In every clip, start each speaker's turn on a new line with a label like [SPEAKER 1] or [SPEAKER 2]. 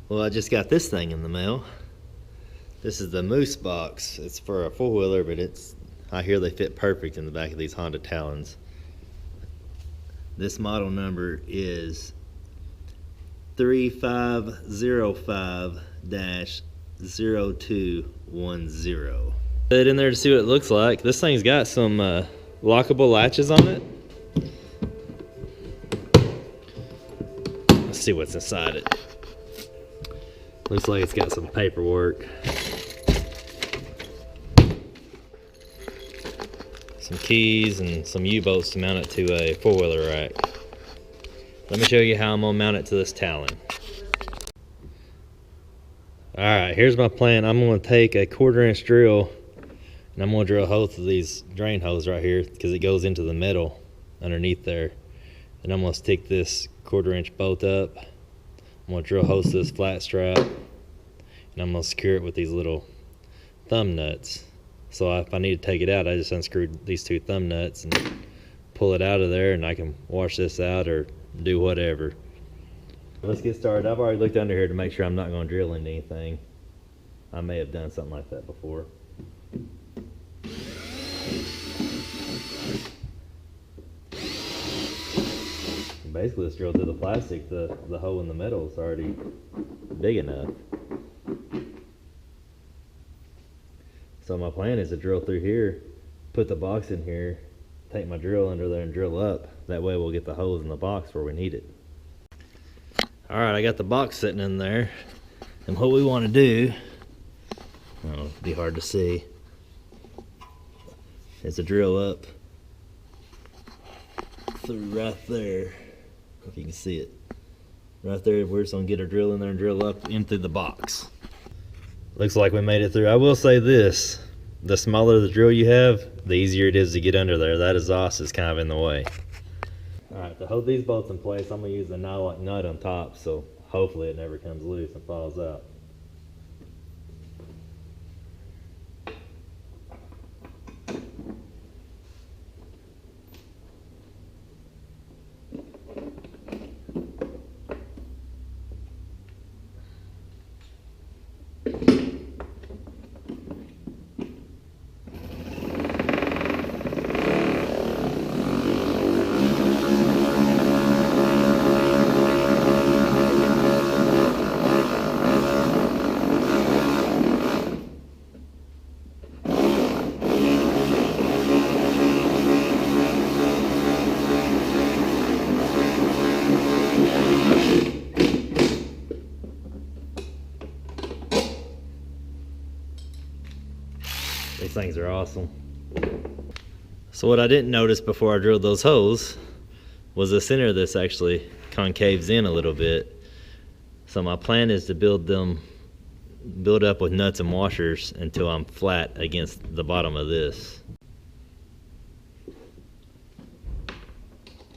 [SPEAKER 1] Well, I just got this thing in the mail. This is the Moose box. It's for a four-wheeler, but I hear they fit perfect in the back of these Honda Talons. This model number is 3505-0210. Put it in there to see what it looks like. This thing's got some lockable latches on it. Let's see what's inside it. Looks like it's got some paperwork. Some keys and some U-bolts to mount it to a four-wheeler rack. Let me show you how I'm gonna mount it to this Talon. Alright, here's my plan. I'm gonna take a 1/4-inch drill and I'm gonna drill holes to these drain holes right here because it goes into the metal underneath there. And I'm gonna stick this 1/4-inch bolt up. I'm gonna drill holes to this flat strap and I'm gonna secure it with these little thumb nuts. So if I need to take it out, I just unscrewed these two thumb nuts and pull it out of there, and I can wash this out or do whatever. Let's get started. I've already looked under here to make sure I'm not going to drill into anything. I may have done something like that before. Basically, let's drill through the plastic. The hole in the metal is already big enough. So my plan is to drill through here, put the box in here, take my drill under there and drill up. That way we'll get the holes in the box where we need it. Alright, I got the box sitting in there. And what we want to do, it'll be hard to see, is to drill up through right there. If you can see it. Right there, we're just going to get our drill in there and drill up in through the box. Looks like we made it through. I will say this, the smaller the drill you have, the easier it is to get under there. That exhaust is kind of in the way. Alright, to hold these bolts in place, I'm going to use the nylock nut on top, so hopefully it never comes loose and falls out. These things are awesome. So what I didn't notice before I drilled those holes was the center of this actually concaves in a little bit. So my plan is to build up with nuts and washers until I'm flat against the bottom of this.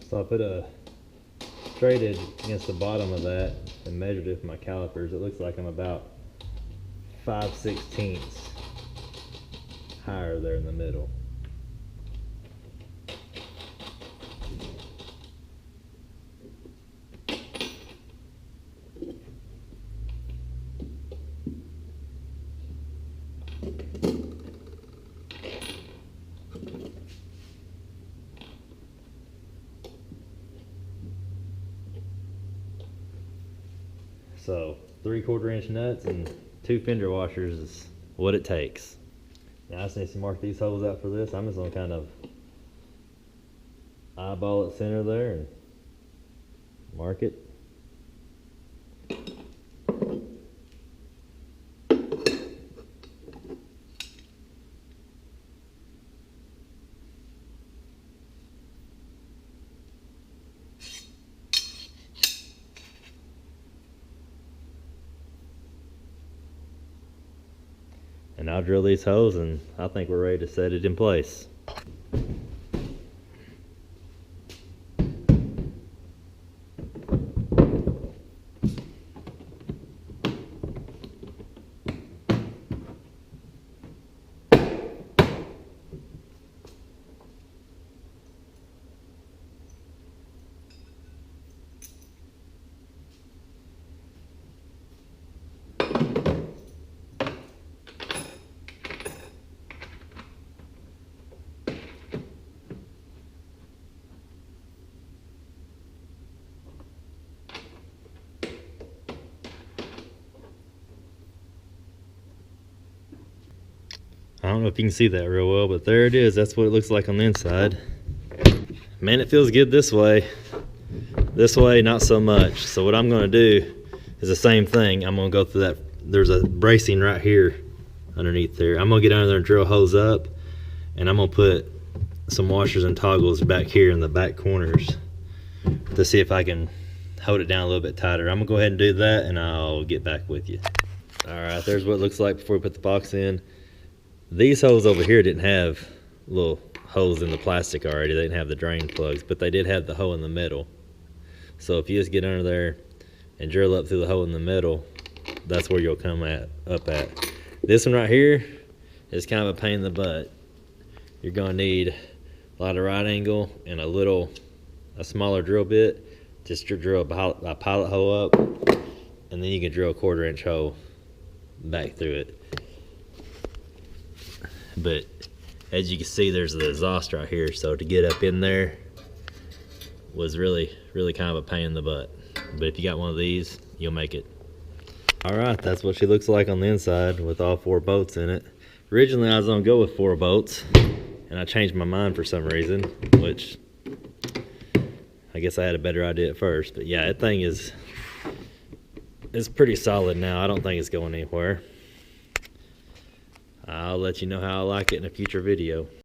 [SPEAKER 1] So I put a straight edge against the bottom of that and measured it with my calipers. It looks like I'm about 5/16 higher there in the middle. So 3/4-inch nuts and 2 fender washers is what it takes. Now I just need to mark these holes out for this. I'm just going to kind of eyeball it center there and mark it. And I'll drill these holes and I think we're ready to set it in place. don't know if you can see that real well, but there it is. That's what it looks like on the inside. Man, it feels good this way. This way, not so much. So what I'm gonna do is the same thing. I'm gonna go through that. There's a bracing right here underneath there. I'm gonna get under there and drill holes up, and I'm gonna put some washers and toggles back here in the back corners to see if I can hold it down a little bit tighter. I'm gonna go ahead and do that, and I'll get back with you. All right, there's what it looks like before we put the box in. These holes over here didn't have little holes in the plastic already. They didn't have the drain plugs, but they did have the hole in the middle. So if you just get under there and drill up through the hole in the middle, that's where you'll come up at. This one right here is kind of a pain in the butt. You're gonna need a lot of right angle and a smaller drill bit. Just drill a pilot hole up, and then you can drill a 1/4 inch hole back through it. But as you can see, there's the exhaust right here, so to get up in there was really kind of a pain in the butt. But if you got one of these, you'll make it. All right, that's what she looks like on the inside with all 4 bolts in it. Originally I was gonna go with 4 bolts, and I changed my mind for some reason, which I guess I had a better idea at first. But yeah, that thing is pretty solid now. I don't think it's going anywhere. I'll let you know how I like it in a future video.